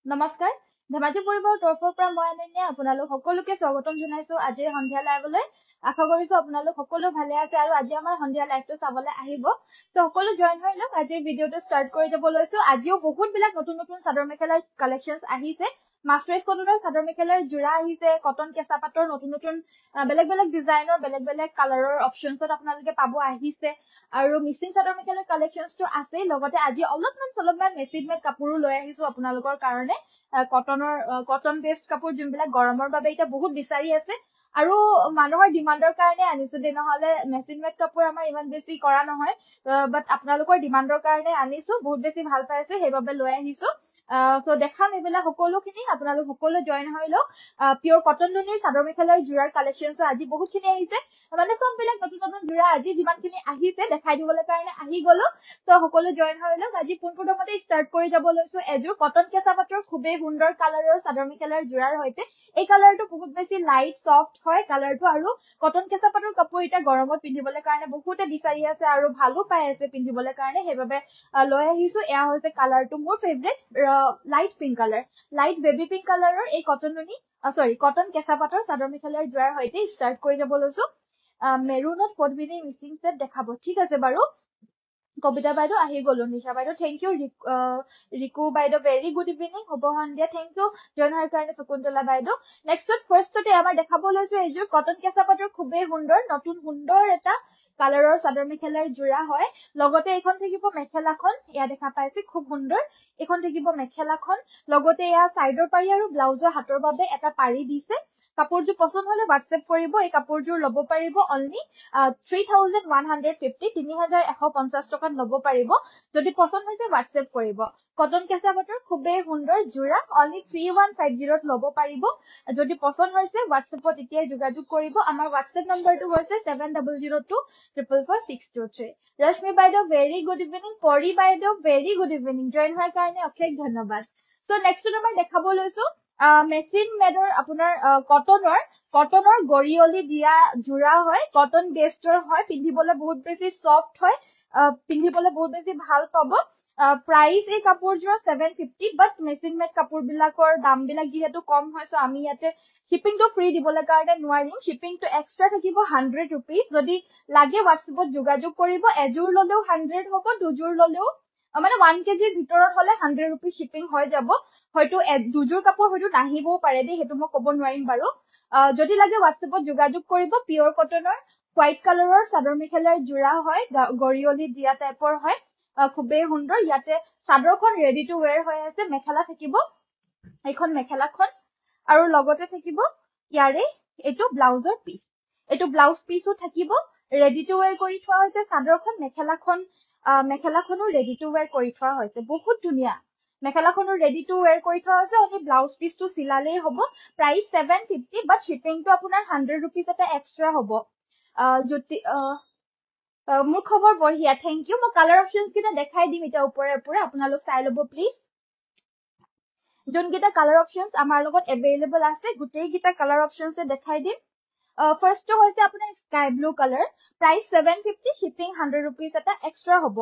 নমস্কাৰ ধেমাজি পৰিবাৰৰ তৰফৰ পৰা মই আনন্যা আপোনালোক সকলোকে স্বাগতম জনাইছো আজিৰ সন্ধিয়া লাইভলৈ আশা কৰিছো আপোনালোক সকলো ভালে আছে আৰু আজি আমাৰ সন্ধিয়া লাইভটো চাবলৈ আহিব তো সকলো জয়েন হৈ লওক আজিৰ ভিডিওটো ষ্টাৰ্ট কৰি যাব লৈছো আজিও বহুত বিলাক নতুন নতুন চাদৰ মেখেলাৰ কালেকচনছ আহিছে মাস্টাৰেজ কটনৰ চাদৰ মেখেলাৰ জোৰা আহিছে কটন কেঁচা পাটৰ নতুন নতুন বেলেগ বেলেগ ডিজাইনৰ বেলেগ বেলেগ কালাৰৰ অপচনছত আপোনালোকে পাব আহিছে আৰু মিচিং চাদৰ মেখেলাৰ কালেকচনছটো আছে লগতে আজি অলপমান মেচিন মেড কাপোৰো লৈ আহিছো আপোনালোকৰ কাৰণে কটন বেস্ড কাপোৰ যোনবিলাক গৰমৰ বাবে এতিয়া বহুত বিচাৰি আছে আৰু মানুহৰ ডিমান্ডৰ কাৰণে আনিছো দে নহলে মেচিন মেড কাপোৰ আমাৰ ইমান বেছি কৰা নহয় বাট আপোনালোকৰ ডিমান্ডৰ কাৰণে আনিছো বহুত বেছি ভাল পাইছে সেইবাবে লৈ আহিছো সো দেখাম এইবিলাক সকলোখিনি আপোনালোক সকলো জয়েন হৈ লওক পিওৰ কটন নুনিৰ চাদৰ মেখেলাৰ জোৰাৰ কালেকচনছ আজি বহুতখিনি আহিছে মানে সববিলাক নতুন নতুন জোৰা আজি যিমানখিনি আহিছে দেখাই দিবলৈ কাৰণে আহি গলো তো সকলো জয়েন হৈ লওক আজি পোনপ্ৰথমতে ষ্টাৰ্ট কৰি যাব লৈছো এযোৰ কটন কেঁচা পাটৰ খুবেই সুন্দৰ কালাৰৰ চাদৰ মেখেলাৰ জোৰাৰ সৈতে এই কালাৰটো বহুত বেছি লাইট সফট হয় কালাৰটো আৰু কটন কেঁচা পাটৰ কাপোৰ এতিয়া গৰমত পিন্ধিবলৈ কাৰণে বহুতে বিচাৰি আছে আৰু ভালো পাই আছে পিন্ধিবলৈ কাৰণে সেইবাবে লৈ আহিছো এয়া হৈছে কালাৰটো মোৰ favourite light pink colour light baby pink কালাৰৰ এই কটন কেঁচা পাটৰ চাদৰ মেখেলাৰ জোৰাৰ সৈতে ষ্টাৰ্ট কৰি যাব লৈছো মেৰুনত পদ্মিনী মিচিং সেট দেখাব ঠিক আছে বাৰু কবিতা বাইদেউ আহি গলো নিশা বাইদেউ থেংক ইউ ৰিকু বাইদেউ ভেৰি গুড ইভিনিং শুভ সন্ধিয়া থেংক ইউ জয়েন হোৱাৰ কাৰণে শকুন্তলা বাইদেউ নেক্সট ফাৰ্ষ্টতে আমাৰ দেখাব লৈছো এইযোৰ কটন কেঁচা পাটৰ খুবেই সুন্দৰ নতুন সুন্দৰ এটা কালাৰৰ চাদৰ মেখেলাৰ জোৰা হয় লগতে এখন থাকিব মেখেলাখন এয়া দেখা পাইছে খুব সুন্দৰ এখন থাকিব মেখেলাখন লগতে এয়া সাইডৰ পাৰি আৰু ব্লাউজৰ হাতৰ বাবে এটা পাৰি দিছে কাপোৰযোৰ পছন্দ হলে হোৱাটছএপ কৰিব এই কাপোৰযোৰ ল'ব পাৰিব অনলি 3150 3150 টকাত ল'ব পাৰিব যদি পছন্দ হৈছে হোৱাটছএপ কৰিব কটন কেঁচা পাটৰ খুবেই সুন্দৰ জোৰা অনলি 3150 ত ল'ব পাৰিব যদি পছন্দ হৈছে হোৱাটছএপত এতিয়াই যোগাযোগ কৰিব আমাৰ হোৱাটছএপ নম্বৰটো হৈছে 7002444623 ৰশ্মি বাইদেউ ভেৰি গুড ইভিনিং পৰি বাইদেউ ভেৰি গুড ইভিনিং জয়েন হোৱাৰ কাৰণে অশেষ ধন্যবাদ সো নেক্সট আমাৰ দেখাব লৈছো মেচিন মেডৰ আপোনাৰ কটনৰ গৰিয়লি দিয়া জোৰা হয় কটন বেস্টৰ হয় পিন্ধিবলৈ বহুত বেছি সফট হয় পিন্ধিবলৈ বহুত বেছি ভাল পাব প্ৰাইস এই কাপোৰযোৰৰ 750 বাট মেচিন মেড কাপোৰবিলাকৰ দামবিলাক যিহেতু কম হয় সো আমি ইয়াতে শিপিংটো ফ্ৰী দিবলৈ কাৰণে নোৱাৰিম শিপিংটো এক্সট্ৰা থাকিব 100 rupees যদি লাগে হোৱাটছএপত যোগাযোগ কৰিব এযোৰ ললেও 100 হ'ব দুযোৰ ললেও মানে 1 kg ভিতৰত হলে 100 rupees শিপিং হৈ যাব হয়তো দুযোৰ কাপোৰ হয়তো নাহিবও পাৰে দেই সেইটো মই ক'ব নোৱাৰিম বাৰু যদি লাগে হোৱাটছএপত যোগাযোগ কৰিব পিওৰ কটনৰ হোৱাইট কালাৰৰ চাদৰ মেখেলাৰ জোৰা হয় গৰিয়লি দিয়া টাইপৰ হয় খুবেই সুন্দৰ ইয়াতে চাদৰখন ৰেডি টু ওয়্যাৰ হৈ আছে মেখেলা থাকিব এইখন মেখেলাখন আৰু লগতে থাকিব ইয়াৰে এইটো ব্লাউজৰ পিচ এইটো ব্লাউজ পিচও থাকিব ৰেডি টু ওয়্যাৰ কৰি থোৱা হৈছে চাদৰখন মেখেলাখনো ৰেডি টু ওয়্যাৰ কৰি থোৱা হৈছে বহুত ধুনীয়া মেখেলাখনো ৰেডি টু ওয়্যাৰ কৰি থোৱা হৈছে অনলি ব্লাউজ পিচটো চিলালেই হ'ব প্ৰাইস 750 বাট শিপিংটো আপোনাৰ 100 rupees এটা এক্সট্ৰা হ'ব যদি মোৰ খবৰ বঢ়িয়া থেংক ইউ মই কালাৰ অপচনছ কিটা দেখাই দিম এতিয়া ওপৰে আপোনালোক চাই ল'ব প্লিজ যোনকেইটা কালাৰ অপচনছ আমাৰ লগত এভেইলেবল আছে গোটেইকেইটা কালাৰ অপচনছে দেখাই দিম ফাৰ্ষ্টটো হৈছে আপোনাৰ sky blue colour price 750 shipping 100 rupees এটা এক্সট্ৰা হ'ব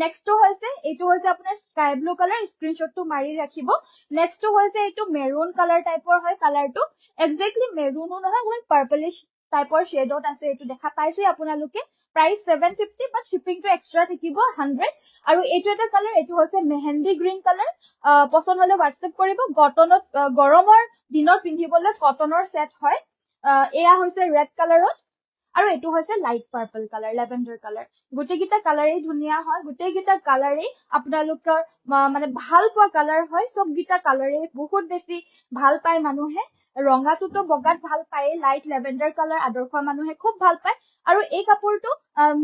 নেক্সটটো হৈছে এইটো হৈছে আপোনাৰ স্কাই ব্লু কালাৰ স্ক্ৰিনশ্বটটো মাৰি ৰাখিব নেক্সটটো হৈছে এইটো মেৰুন কালাৰ টাইপৰ হয় কালাৰটো এক্স্যাক্টলি মেৰুনো নহয় অকমান পাৰ্পলিশ টাইপৰ শেডত আছে এইটো দেখা পাইছে আপোনালোকে প্ৰাইস 750 বাট শিপিংটো এক্সট্ৰা থাকিব 100 আৰু এইটো এটা কালাৰ এইটো হৈছে মেহেন্দি গ্ৰীণ কালাৰ পছন্দ হলে হোৱাটছএপ কৰিব কটনত গৰমৰ দিনত পিন্ধিবলৈ কটনৰ সেট হয় এয়া হৈছে ৰেড কালাৰত আৰু এইটো হৈছে light purple colour lavender colour গোটেইকেইটা কালাৰেই ধুনীয়া হয় গোটেইকেইটা কালাৰেই আপোনালোকৰ মানে ভাল পোৱা কালাৰ হয় সবকেইটা কালাৰেই বহুত বেছি ভাল পায় মানুহে ৰঙাটোতো বগাত ভাল পায় লাইট লেভেণ্ডাৰ কালাৰ আদৰ্শ মানুহে খুব ভাল পায় আৰু এই কাপোৰটো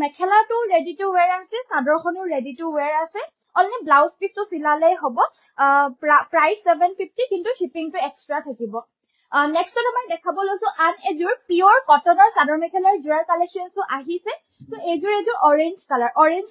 মেখেলাটো ৰেডি টু ওয়্যাৰ আছে চাদৰখনো ৰেডি টু ওয়্যাৰ আছে অনলি ব্লাউজ পিচটো চিলালেই হ'ব প্ৰাইস 750 কিন্তু শিপিংটো এক্সট্ৰা থাকিব নেক্সটত আমাৰ দেখাব লৈছো আন এযোৰ পিওৰ কটনৰ চাদৰ মেখেলাৰ জোৰাৰ কালেকচনছো আহিছে তো এইযোৰ অৰেঞ্জ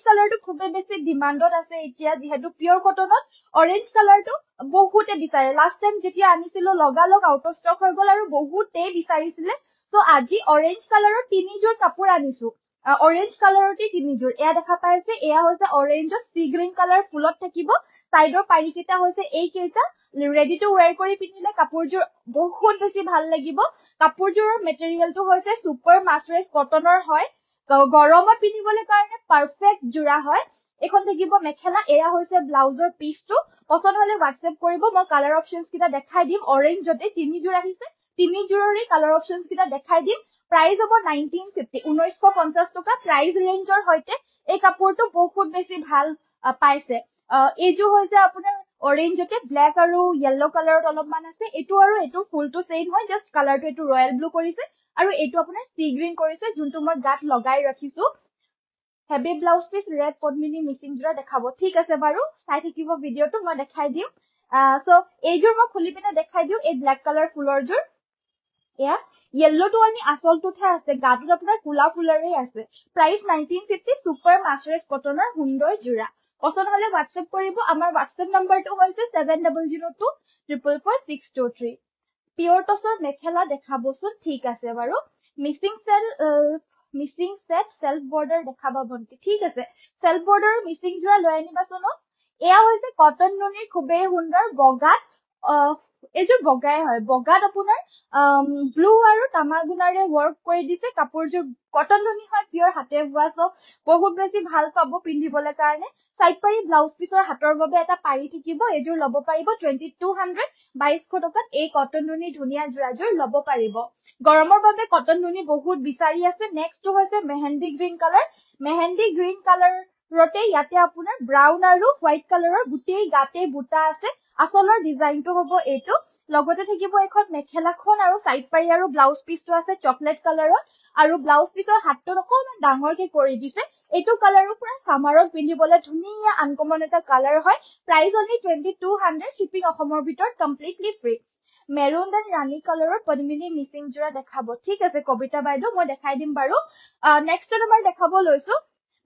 কালাৰটো খুবেই বেছি ডিমান্ডত আছে এতিয়া যিহেতু পিওৰ কটনত অৰেঞ্জ কালাৰটো বহুতে বিচাৰে লাষ্ট টাইম যেতিয়া আনিছিলো লগালগ আউট অফ ষ্টক হৈ গ'ল আৰু বহুতে বিচাৰিছিলে তো আজি অৰেঞ্জ কালাৰৰ তিনিযোৰ কাপোৰ আনিছো অৰেঞ্জ কালাৰতে তিনিযোৰ এয়া দেখা পাইছে এয়া হৈছে অৰেঞ্জৰ সি গ্ৰীণ কালাৰ ফুলত থাকিব সাইডৰ পাৰি কেইটা হৈছে এই কেইটা ৰেডি টু ওয়্যাৰ কৰি পিন্ধিলে কাপোৰযোৰ বহুত বেছি ভাল লাগিব কাপোৰযোৰৰ মেটেৰিয়েলটো হৈছে সুপাৰ মাছৰাইজ কটনৰ হয় গৰমত পিন্ধিবলৈ কাৰণে পাৰফেক্ট জোৰা হয় এখন থাকিব মেখেলা এয়া হৈছে ব্লাউজৰ পিচটো পছন্দ হলে WhatsApp কৰিব মই কালাৰ অপচনছ কিটা দেখাই দিম অৰেঞ্জতে তিনিযোৰ আহিছে তিনিযোৰৰে কালাৰ অপচনছ কিটা দেখাই দিম প্ৰাইস হ'ব 1950 1950 টকা প্ৰাইস ৰেঞ্জৰ হৈতে এই কাপোৰটো বহুত বেছি ভাল পাইছে এইযোৰ হৈছে আপোনাৰ অৰেঞ্জতে ব্ল্যাক আৰু yellow কালাৰত অলপমান আছে এটো আৰু এটো ফুলটো সেম হয় জাস্ট কালাৰটো এটো ৰয়্যাল ব্লু কৰিছে আৰু এটো আপোনাৰ সি গ্ৰীন কৰিছে যোনটো মই গাত লগাই ৰাখিছো হেভি ব্লাউজ পিস ৰেড পদ্মিনী মিচিং জোৰা দেখাব ঠিক আছে বাৰু চাই থাকিব ভিডিওটো মই দেখাই দিম সো এইযোৰ মই খুলি পিনে দেখাই দিও এই ব্ল্যাক কালাৰ ফুলৰ জোৰ এয়া yellow টো আমি আসলটোতে আছে গাটোত আপোনাৰ কুলা ফুলৰে আছে প্ৰাইস 1950 সুপাৰ মাছৰাইজ কটনৰ সুন্দৰ জোৰা পছন্দ হলে WhatsApp কৰিব আমাৰ WhatsApp নম্বৰটো হৈছে 7002444623 পিওৰ টছৰ মেখেলা দেখাবচোন ঠিক আছে বাৰু মিচিং সেট সেলফ বৰ্ডাৰ দেখাবা বন্তি ঠিক আছে সেলফ বৰ্ডাৰ মিচিং জোৰা লৈ আনিবাচোন এয়া হৈছে কটন নুনিৰ খুবেই সুন্দৰ বগাত এইযোৰ বগাই হয় বগাত আপোনাৰ ব্লু আৰু তামাগুনাৰে ওয়াৰ্ক কৰি দিছে কাপোৰযোৰ কটন নুনি হয় পিওৰ হাতে বোৱা সো বহুত বেছি ভাল পাব পিন্ধিবলৈ কাৰণে সাইড পাৰি ব্লাউজ পিছৰ হাতৰ বাবে এটা পাৰি থাকিব এইযোৰ লব পাৰিব 2200 2200 টকাত এই কটন নুনি ধুনিয়া জোৰাযোৰ লব পাৰিব গৰমৰ বাবে কটন নুনি বহুত বিচাৰি আছে নেক্সট হৈছে মেহেন্দি গ্ৰীন কালাৰ ৰতে ইয়াতে আপোনাৰ ব্ৰাউন আৰু হোৱাইট কালাৰৰ গুটেই গাতে বুটা আছে আসলৰ ডিজাইনটো হ'ব এইটো লগতে থাকিব এখন মেখেলাখন আৰু সাইড পাৰি আৰু ব্লাউজ পিছটো আছে চকলেট কালাৰৰ আৰু ব্লাউজ পিছৰ হাতটো অকমান ডাঙৰকে কৰি দিছে এইটো কালাৰো পুৰা সামাৰত পিন্ধিবলৈ ধুনীয়া আনকমন এটা কালাৰ হয় প্ৰাইস অনলি 2200 শিপিং অসমৰ ভিতৰত কমপ্লিটলি ফ্ৰী মেৰুন এণ্ড ৰাণী কালাৰৰ পদ্মিনী মিচিং জোৰা দেখাব ঠিক আছে কবিতা বাইদেউ মই দেখাই দিম বাৰু নেক্সট নম্বৰ দেখাব লৈছো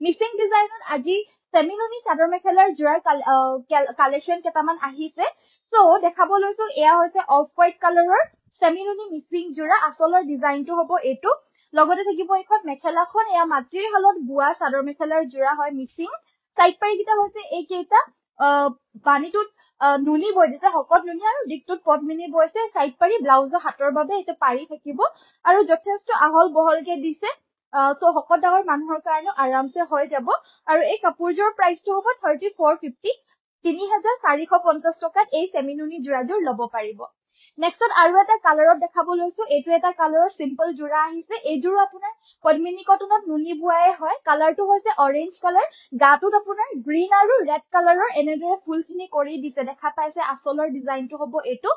মিচিং ডিজাইনত আজি সেমিনুনি চাদৰ মেখেলাৰ জোৰাৰ কালেকশন কেটামান আহিছে সো দেখাব লৈছো এয়া হৈছে অফ হোৱাইট কালাৰৰ সেমিনুনি মিচিং জোৰা আসলৰ ডিজাইনটো হ'ব এইটো লগতে থাকিব এখন মেখেলাখন এয়া মাটিৰ হালত বুৱা চাদৰ মেখেলাৰ জোৰা হয় মিচিং সাইড পাৰি কিটা হৈছে এই কেইটা বানিটোত নুনি বৈ দিছে হকত নুনি আৰু দিকটোত পদ্মিনী বৈছে সাইড পাৰি ব্লাউজৰ হাতৰ বাবে এটা পাৰি থাকিব আৰু যথেষ্ট আহল বহলকে দিছে সো হকত ডাঙৰ মানুহৰ কাৰণে আৰামছে হৈ যাব আৰু এই কাপোৰযোৰ প্ৰাইসটো হ'ব 3450 3450 টকাত এই সেমিনুনি জোৰাযোৰ লব পাৰিব নেক্সট আৰু এটা কালাৰত দেখাব লৈছো এইটো এটা কালাৰৰ সিম্পল জোৰা আহিছে এইযোৰ আপোনাৰ পদ্মিনী কটনত নুনি বুৱাই হয় কালাৰটো হৈছে অৰেঞ্জ কালাৰ গাটোত আপোনাৰ গ্ৰীন আৰু ৰেড কালাৰৰ এনেদৰে ফুলখিনি কৰি দিছে দেখা পাইছে আসলৰ ডিজাইনটো হ'ব এইটো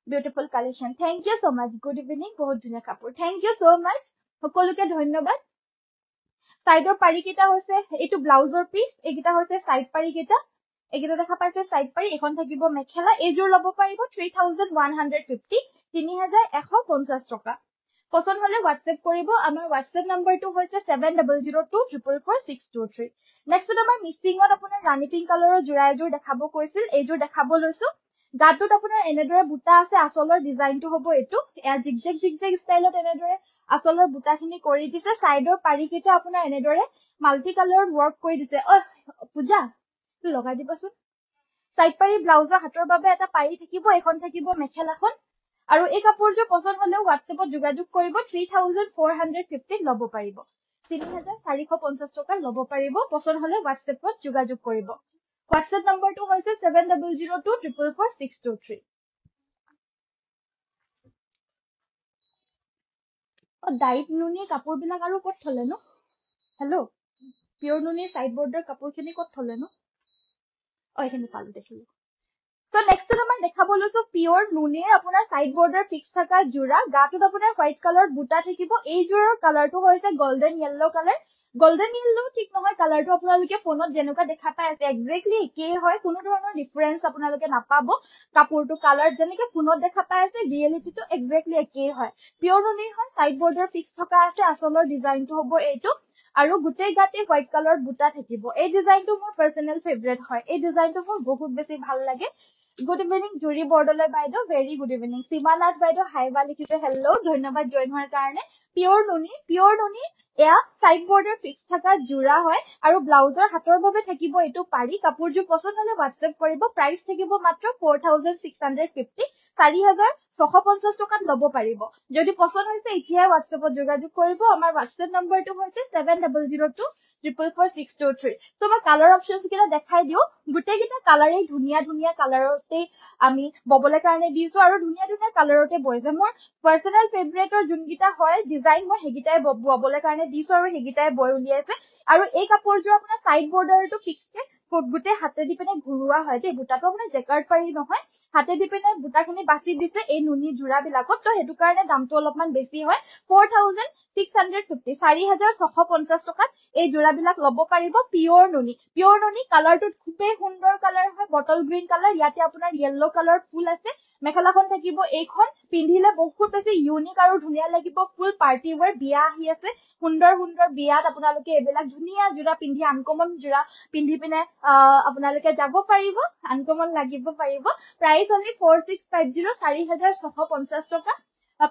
beautiful collection thank you so much good evening বহুত ধুনীয়া কাপোৰ থ্যাংক ইউ সো মাচ সকলোকে ধন্যবাদ সাইডৰ পাৰি কেইটা হৈছে এইটো ব্লাউজৰ পিস এইকেইটা হৈছে সাইড পাৰি কেইটা এইকেইটা দেখা পাইছে সাইড পাৰি এখন থাকিব মেখেলা এইযোৰ লব পাৰিব 3150 3150 টকা পছন্দ হলে WhatsApp কৰিব আমাৰ WhatsApp নম্বৰটো হৈছে 7002444623 নেক্সট আমাৰ মিচিংত আপোনাৰ ৰাণী পিংক কালাৰৰ জোৰা এযোৰ দেখাব কৈছিল এইযোৰ দেখাব লৈছো গাটোত আপোনাৰ এনেদৰে বুটা আছে আসলৰ ডিজাইনটো হ'ব এইটো এয়া জিগজেগ ষ্টাইলত এনেদৰে আসলৰ বুটাখিনি কৰি দিছে সাইডৰ পাৰি কেইটা আপোনাৰ এনেদৰে মাল্টি কালাৰত ওয়াৰ্ক কৰি দিছে পূজা লগাই দিবচোন সাইড পাৰি ব্লাউজৰ হাতৰ বাবে এটা পাৰি থাকিব এখন থাকিব মেখেলাখন আৰু এই কাপোৰযোৰ পছন্দ হলে WhatsAppত যোগাযোগ কৰিব 3450 লব পাৰিব 3450 টকা লব পাৰিব পছন্দ হলে WhatsAppত যোগাযোগ কৰিব WhatsApp নম্বৰটো হৈছে 7002444623 ডাইট নুনি কাপোৰবিলাক আৰু ক'ত থলে নো হেল্ল' পিওৰ নুনি সাইড বৰ্ডৰ কাপোৰখিনি ক'ত থলে নো এখানে পালো দেখিলো সো নেক্সট আমাৰ দেখাব লৈছো পিওৰ নুনিৰ আপোনাৰ সাইড বৰ্ডাৰ ফিক্স থকা জোৰা গাটোত আপোনাৰ হোৱাইট কালাৰ বুটা থাকিব এই জোৰৰ কালাৰটো হৈছে golden yellow colour golden yellow ঠিক নহয় কালাৰটো আপোনালোকে ফোনত যেনেকুৱা দেখা পাই আছে এক্স্যাক্টলি একেই হয় কোনো ধৰণৰ ডিফাৰেন্স আপোনালোকে নাপাব কাপোৰটো কালাৰ যেনেকৈ ফোনত দেখা পাই আছে ৰিয়েলিটিটো এক্স্যাক্টলি একেই হয় পিওৰ নুনিৰ হয় সাইড বৰ্ডাৰ ফিক্স থকা আছে আসলৰ ডিজাইনটো হ'ব এইটো আৰু গোটেই গাতে হোৱাইট কালাৰ বুটা থাকিব এই ডিজাইনটো মোৰ পাৰ্সোনাল ফেভৰেট হয় এই ডিজাইনটো মোৰ বহুত বেছি ভাল লাগে গুড ইভিনিং জুৰি বৰদলৈ বাইদেউ ভেৰি গুড ইভিনিং সীমা নাথ বাইদেউ হাইবা লিখিছে হেল্ল' ধন্যবাদ জইন হোৱাৰ কাৰণে পিয়ৰ নুনি এয়া সাইড বৰ্ডাৰ ফিক্স থকা জোৰা হয় আৰু ব্লাউজৰ হাতৰ বাবে থাকিব এটো পাৰি কাপোৰজোৰ পছন্দ হলে WhatsApp কৰিব প্ৰাইস থাকিব মাত্ৰ 4650 4650 টকাত লব পাৰিব যদি পছন্দ হৈছে এতিয়া WhatsAppত যোগাযোগ কৰিব আমাৰ WhatsApp নম্বৰটো হৈছে 7002444623 তো মই কালাৰ অপচনস কিটা দেখাই দিও গুটেই কিটা কালাৰে ধুনিয়া কালাৰতে আমি ববলে কাৰণে দিছো আৰু ধুনিয়া কালাৰতে বইছে মোৰ পাৰ্সোনাল ফেভৰেটৰ যোনকিটা হয় ডিজাইন মই হেগিটাই ববলে কাৰণে দিছো আৰু হেগিটাই বই উলিয়াইছে আৰু এই কাপোৰজোৰ আপোনাৰ সাইড বৰ্ডাৰটো ফিক্সড গুটে হাতে দি পিনে ঘুৰুৱা হয় যে বুটাটো আপোনাৰ জেকাৰ্ড পাৰি নহয় হাতে দি পিনে বুটাখিনি বাছি দিছে এই নুনি জোৰা বিলাকত তো হেতু কাৰণে দামটো অলপমান বেছি হয় 4650 4650 টকাত এই জোৰা বিলাক লব পাৰিব পিয়ৰ নুনি কালাৰটো খুবেই সুন্দৰ কালাৰ হয় বটল গ্ৰীণ কালাৰ ইয়াতে আপোনাৰ ইয়েলো কালাৰ ফুল আছে মেখেলাখন থাকিব এইখন পিন্ধিলে বহুত বেছি ইউনিক আৰু ধুনিয়া লাগিব ফুল পাৰ্টি ওয়্যাৰ বিয়া আহি আছে সুন্দৰ বিয়াত আপোনালোকে এবিলাক ধুনিয়া জোৰা পিন্ধি আনকমন জোৰা পিন্ধি পিনে আপোনালোকে যাব পাৰিব আনকমন লাগিব পাৰিব প্ৰাইস only 4650 4650 টকা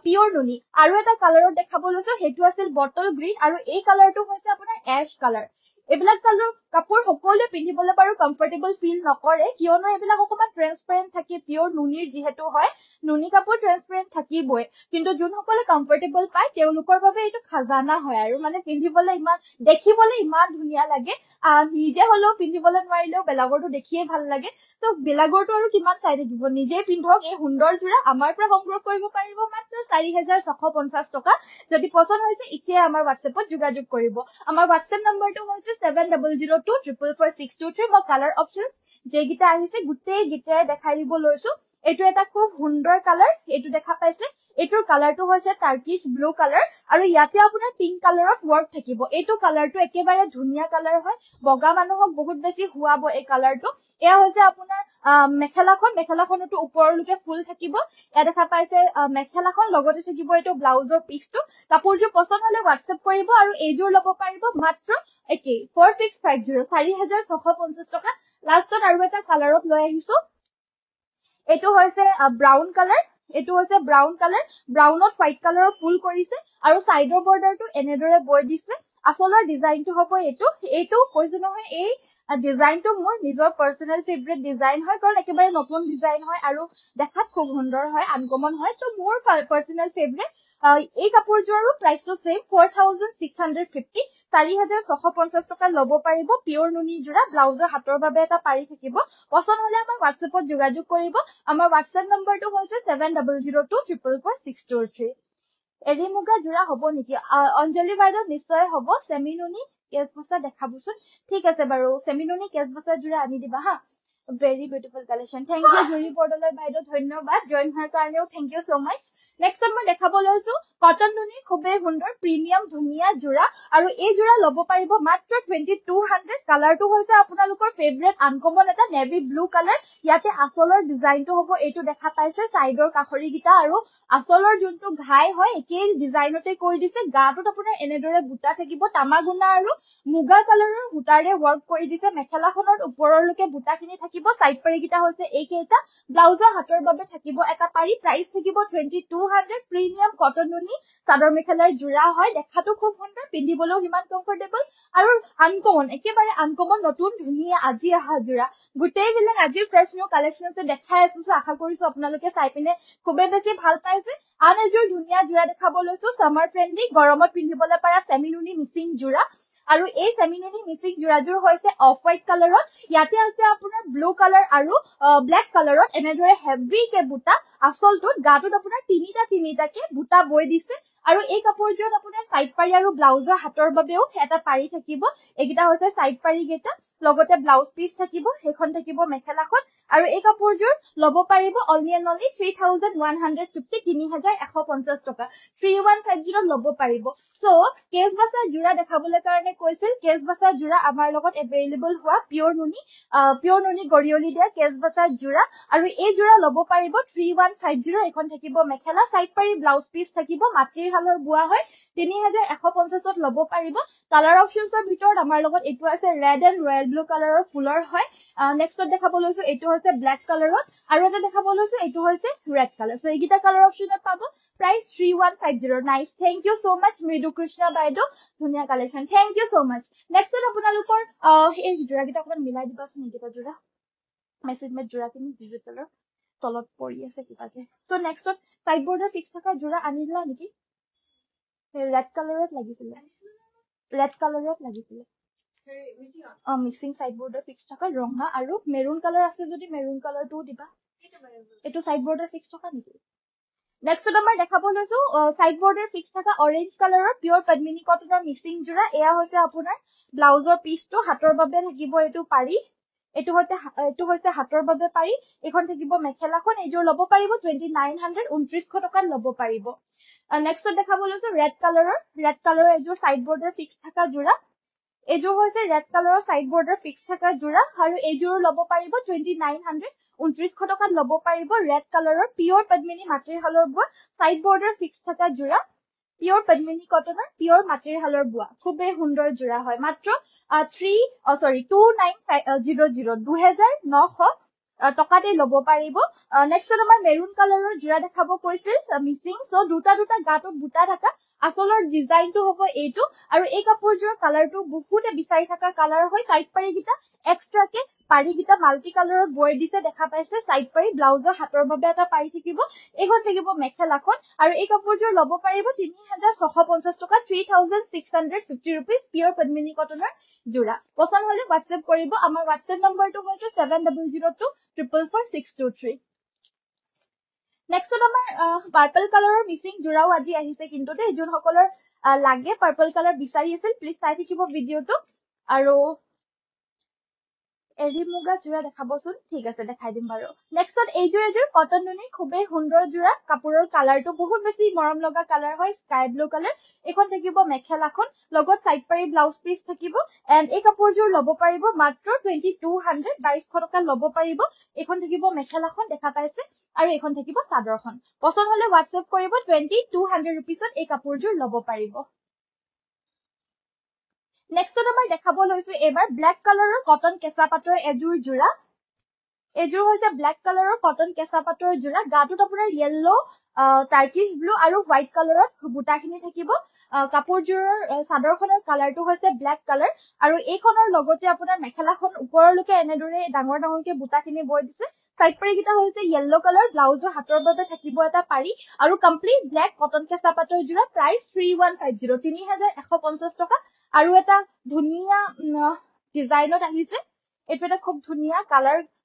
পিয়ৰ নুনি আৰু এটা কালাৰত দেখাব লৈছো হেতু আছিল বটল গ্ৰীণ আৰু এই কালাৰটো হৈছে আপোনাৰ এশ কালাৰ এবিলাক কালাৰ কাপোৰ সকলোৱে পিন্ধিবলৈ পাৰো কমফৰ্টেবল ফিল নকৰে কিয়নো এবিলাক অকমান ট্ৰান্সপাৰেন্ট থাকে পিয়ৰ নুনিৰ যেহেতু হয় নুনি কাপোৰ ট্ৰান্সপাৰেন্ট থাকিবই কিন্তু যোনসকলে কমফৰ্টেবল পায় তেওঁলোকৰ বাবে এইটো খাজানা হয় আৰু মানে পিন্ধিবলৈ ইমান দেখিবলৈ ইমান ধুনিয়া লাগে নিজে হলেও পিন্ধিবলৈ নোৱাৰিলেও বেলাগৰটো দেখিয়ে ভাল লাগে তো বেলাগৰটো আৰু কিমান চাই থাকিব নিজে পিন্ধক এই সুন্দৰ জোৰা আমাৰ পৰা সংগ্ৰহ কৰিব পাৰিব মাত্ৰ 4650 টকা যদি পছন্দ হৈছে এতিয়া আমাৰ WhatsAppত যোগাযোগ কৰিব আমাৰ WhatsApp নম্বৰটো হৈছে 7002444623 মই কালাৰ অপচনস যেগিটা আহিছে গুটেই গিটাই দেখাই দিব লৈছো এটো এটা খুব সুন্দৰ কালাৰ এটো দেখা পাইছে এটোৰ কালাৰটো হৈছে টাৰ্কিশ ব্লু কালাৰ আৰু ইয়াতে আপোনাৰ পিংক কালাৰত ওয়াৰ্ক থাকিব এটো কালাৰটো একেবাৰে ধুনিয়া কালাৰ হয় বগা মানুহক বহুত বেছি হুৱাব এই কালাৰটো এয়া হৈছে আপোনাৰ মেখেলাখনটো ওপৰলৈকে ফুল থাকিব এয়া দেখা পাইছে মেখেলাখন লগতে থাকিব এটো ব্লাউজৰ পিচটো কাপোৰজোৰ পছন্দ হলে WhatsApp কৰিব আৰু এইজোৰ লব পাৰিব মাত্ৰ 4650 4650 টকা লাষ্টত আৰু এটা কালাৰত লৈ আহিছো এটো হৈছে ব্ৰাউন কালাৰ ব্ৰাউনত হোৱাইট কালাৰৰ ফুল কৰিছে আৰু সাইডৰ বৰ্ডাৰটো এনেদৰে বৈ দিছে আসলৰ ডিজাইনটো হ'ব এইটো কৈছো নহয় এই ডিজাইনটো মোৰ নিজৰ পাৰ্সোনাল ফেভৰেট ডিজাইন হয় কাৰণ একেবাৰে নতুন ডিজাইন হয় আৰু দেখাত খুব সুন্দৰ হয় আনকমন হয় তো মোৰ পাৰ্সোনাল ফেভৰেট এই কাপোৰজোৰৰ প্ৰাইসটো সেম 4650 4650 টকা লব পাৰিব পিয়ৰ নুনি জোৰা ব্লাউজৰ হাতৰ বাবে এটা পাৰি থাকিব পছন্দ হলে আমাৰ WhatsAppত যোগাযোগ কৰিব আমাৰ WhatsApp নম্বৰটো হৈছে 7002444623 এৰি মুগা জোৰা হ'ব নেকি অঞ্জলি বাইদেউ নিশ্চয় হ'ব সেমি নুনি কেছ বসা দেখাবচোন ঠিক আছে বাৰু সেমি নুনি কেছ বসা জোৰা আনি দিবা হা very beautiful collection thank you জুৰি বৰদলৈ বাইদেউ ধন্যবাদ জয়েন হোৱাৰ কাৰণেও thank you so much next মই দেখাব লৈছো কটন নুনি খুবেই সুন্দৰ প্ৰিমিয়াম ধুনিয়া জোৰা আৰু এই জোৰা লব পাৰিব মাত্ৰ 2200 কালাৰটো হৈছে আপোনালোকৰ ফেভৰেট আনকমন এটা নেভি ব্লু কালাৰ ইয়াতে আসলৰ ডিজাইনটো হ'ব এইটো দেখা পাইছে সাইডৰ কাখৰি গিটা আৰু আসলৰ যোনটো ঘাই হয় একেই ডিজাইনতে কৰি দিছে গাটোত আপোনাৰ এনেদৰে বুটা থাকিব তামাগুনা আৰু মুগা কালাৰৰ বুটাৰে ওয়াৰ্ক কৰি দিছে মেখেলাখনৰ ওপৰলৈকে বুটাখিনি থাকিব সাইড পাৰি গিটা হৈছে এইকেইটা ব্লাউজৰ হাতৰ বাবে থাকিব এটা পাৰি প্ৰাইস থাকিব 2200 প্ৰিমিয়াম কটন নুনি চাদৰ মেখেলাৰ জোৰা হয় দেখাটো খুব সুন্দৰ পিন্ধিবলৈও হিমান কমফৰ্টেবল আৰু আনকমন একেবাৰে আনকমন নতুন ধুনিয়া আজি আহা জোৰা গুটেই বিলাক আজি ফ্ৰেশ নিউ কালেকশনছে দেখাই আছো আশা কৰিছো আপোনালোকে চাই পিনে খুবেই বেছি ভাল পাইছে আন এযোৰ ধুনিয়া জোৰা দেখাব লৈছো সামাৰ ফ্ৰেন্ডলি গৰমত পিন্ধিবলৈ পাৰা সেমি নুনি মিচিং জোৰা আৰু এই সেমি নুনি মিচিং জোৰাজোৰ হৈছে অফ হোৱাইট কালাৰত ইয়াতে আছে আপোনাৰ ব্লু কালাৰ আৰু ব্ল্যাক কালাৰত এনেদৰে হেভি কে বুটা আসলটোত গাটোত আপোনাৰ তিনিটাকে বুটা বৈ দিছে আৰু এই কাপোৰজোৰত আপোনাৰ সাইড পাৰি আৰু ব্লাউজৰ হাতৰ বাবেও এটা পাৰি থাকিব এগিটা হৈছে সাইড পাৰি গেটা লগতে ব্লাউজ পিস থাকিব হেখন থাকিব মেখেলাখন আৰু এই কাপোৰজোৰ লব পাৰিব only 3150 3150 টকা 3150 লব পাৰিব সো কেছ বাছা জোৰা দেখাবলৈ কাৰণে কৈছিল কেছ বাছা জোৰা আমাৰ লগত এভেইলেবল হোৱা পিয়ৰ নুনি গৰিয়লি দিয়া কেছ বাছা জোৰা আৰু এই জোৰা লব পাৰিব 3150 এখন থাকিব মেখেলা সাইড পাৰি ব্লাউজ পিস থাকিব মাটিৰ হালৰ বুৱা হয় 3150 ত লব পাৰিব কালাৰ অপচনছৰ ভিতৰত আমাৰ লগত এটো আছে ৰেড এণ্ড ৰয়েল ব্লু কালাৰৰ ফুলৰ হয় নেক্সটত দেখাব লৈছো এটো হৈছে ব্ল্যাক কালাৰত আৰু এটা দেখাব লৈছো এটো হৈছে ৰেড কালাৰ সো এইগিটা কালাৰ অপচনত পাব price 3150 nice thank you so much Mridu Krishna বাইদেউ ধুনিয়া collection thank you so much নেক্সটত আপোনালোকৰ এই জোৰা গিটা অকমান মিলাই দিবাচোন এইগিটা জোৰা মেছেজ মে জোৰা কিনি ডিজিটেলৰ তলত পৰি আছে কিবাকে সো নেক্সটত সাইড বৰ্ডাৰ ফিক্স থকা জোৰা আনিলা নেকি ৰেড কালাৰত লাগিছিল মিক্সিং সাইড বৰ্ডাৰ ফিক্স থকা ৰঙা আৰু মেৰুন কালাৰ আছে যদি মেৰুন কালাৰটো দিবা এটো সাইড বৰ্ডাৰ ফিক্স থকা নেকি নেক্সট আমাৰ দেখাব লৈছো সাইড বৰ্ডাৰ ফিক্স থকা অৰেঞ্জ কালাৰৰ পিওৰ পদ্মিনী কটনৰ মিক্সিং জোৰা এয়া হৈছে আপোনাৰ ব্লাউজৰ পিচটো হাতৰ বাবে থাকিব এটো পাৰি এটো হৈছে হাতৰ বাবে পাৰি এখন থাকিব মেখেলাখন এজোৰ লব পাৰিব 2900 টকাত লব পাৰিব নেক্সট দেখাব লৈছো ৰেড কালাৰৰ এজোৰ সাইড বৰ্ডাৰ ফিক্স থকা জোৰা এজোৰ হৈছে ৰেড কালাৰৰ সাইড বৰ্ডাৰ ফিক্স থকা জোৰা আৰু এজোৰ লব পাৰিব 2900 টকাত লব পাৰিব ৰেড কালাৰৰ পিওৰ পদ্মিনী মাটিৰ হালৰ বুৱা সাইড বৰ্ডাৰ ফিক্স থকা জোৰা পিওৰ পদ্মিনী কটনৰ পিওৰ মাটিৰ হালৰ বুৱা খুবেই সুন্দৰ জোৰা হয় মাত্ৰ 2900 টকাতে লব পাৰিব নেক্সট আমাৰ মেৰুন কালাৰৰ জোৰা দেখাব কৈছিল মিক্সিং সো দুটা গাটো বুটা থাকা আসলৰ ডিজাইনটো হ'ব এইটো আৰু এই কাপোৰজোৰ কালাৰটো বহুতে বিচাৰি থকা কালাৰ হয় সাইড পাৰি গিটা এক্সট্ৰাকে পাৰি গিটা মাল্টি কালাৰৰ বয় দিছে দেখা পাইছে সাইড পাৰি ব্লাউজৰ হাতৰ বাবে এটা পাৰি থাকিব এখন থাকিব মেখেলাখন আৰু এই কাপোৰজোৰ লব পাৰিব 3650 টকা 3650 rupees পিওৰ পদ্মিনী কটনৰ জোৰা পছন্দ হলে WhatsApp কৰিব আমাৰ WhatsApp নম্বৰটো হৈছে 7002444623 নেক্সট আমাৰ পাৰ্পল কালাৰৰ মিক্সিং জোৰাও আজি আহিছে কিন্তু দে যোন সকলৰ লাগে পাৰ্পল কালাৰ বিচাৰি আছিল প্লিজ চাই থাকিব ভিডিওটো আৰু এৰি মুগা জোৰা দেখাবচোন ঠিক আছে দেখাই দিম বাৰু নেক্সটত এইজোৰ কটন নুনি খুবেই সুন্দৰ জোৰা কাপোৰৰ কালাৰটো বহুত বেছি মৰম লগা কালাৰ হয় স্কাই ব্লু কালাৰ এখন থাকিব মেখেলাখন লগত সাইড পাৰি ব্লাউজ পিস থাকিব এন্ড এই কাপোৰজোৰ লব পাৰিব মাত্ৰ 2200 টকা লব পাৰিব এখন থাকিব মেখেলাখন দেখা পাইছে আৰু এখন থাকিব চাদৰখন পছন্দ হলে WhatsApp কৰিব 2200 rupeesত এই কাপোৰজোৰ লব পাৰিব নেক্সট আমাৰ দেখাব লৈছো এবাৰ ব্ল্যাক কালাৰৰ কটন কেঁচা পাটৰ এজোৰ জোৰা এজোৰ হৈছে ব্ল্যাক কালাৰৰ কটন কেঁচা পাটৰ জোৰা গাটোত আপোনাৰ ইয়েলো টাৰ্কিশ ব্লু আৰু হোৱাইট কালাৰত বুটাখিনি থাকিব কাপোৰজোৰৰ চাদৰখনৰ কালাৰটো হৈছে ব্ল্যাক কালাৰ আৰু এইখনৰ লগতে আপোনাৰ মেখেলাখন ওপৰলৈকে এনেদৰে ডাঙৰকে বুটাখিনি বৈ দিছে সাইড পাৰি গিটা হৈছে ইয়েলো কালাৰ ব্লাউজৰ হাতৰ বাবে থাকিব এটা পাৰি আৰু কমপ্লিট ব্ল্যাক কটন কেঁচা পাটৰ জোৰা প্ৰাইস 3150 টকা আৰু এটা ধুনিয়া ডিজাইনত আহিছে এটো এটা খুব ধুনিয়া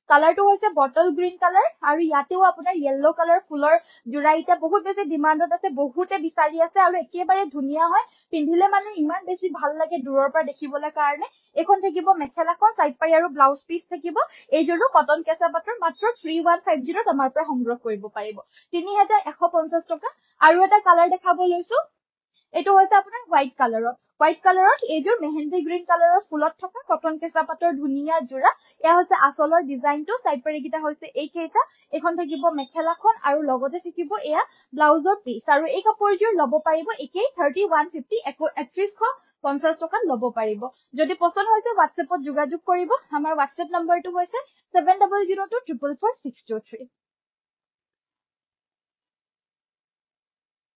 কালাৰটো হৈছে বটল গ্ৰীন কালাৰ আৰু ইয়াতেও আপোনাৰ ইয়েলো কালাৰ ফুলৰ জোৰা এটা বহুত বেছি ডিমান্ডত আছে বহুতে বিচাৰি আছে আৰু একেবাৰে ধুনিয়া হয় পিন্ধিলে মানে ইমান বেছি ভাল লাগে দূৰৰ পৰা দেখিবলৈ কাৰণে এখন থাকিব মেখেলাখন সাইড পাৰি আৰু ব্লাউজ পিস থাকিব এইজোৰো কটন কেঁচা পাটৰ মাত্ৰ 3150 আমাৰ পৰা সংগ্ৰহ কৰিব পাৰিব 3150 টকা আৰু এটা কালাৰ দেখাব লৈছো এটো হৈছে আপোনাৰ হোৱাইট কালাৰত এইজোৰ মেহেন্দি গ্ৰীন কালাৰৰ ফুলত থকা কটন কেঁচা পাটৰ ধুনিয়া জোৰা এয়া হৈছে আসলৰ ডিজাইনটো সাইড পাৰি গিটা হৈছে এইকেইটা এখন থাকিব মেখেলাখন আৰু লগতে থাকিব এয়া ব্লাউজৰ পিস আৰু এই কাপোৰজোৰ লব পাৰিব একেই 3150 3150 টকা লব পাৰিব যদি পছন্দ হৈছে WhatsAppত যোগাযোগ কৰিব আমাৰ WhatsApp নম্বৰটো হৈছে 7002444623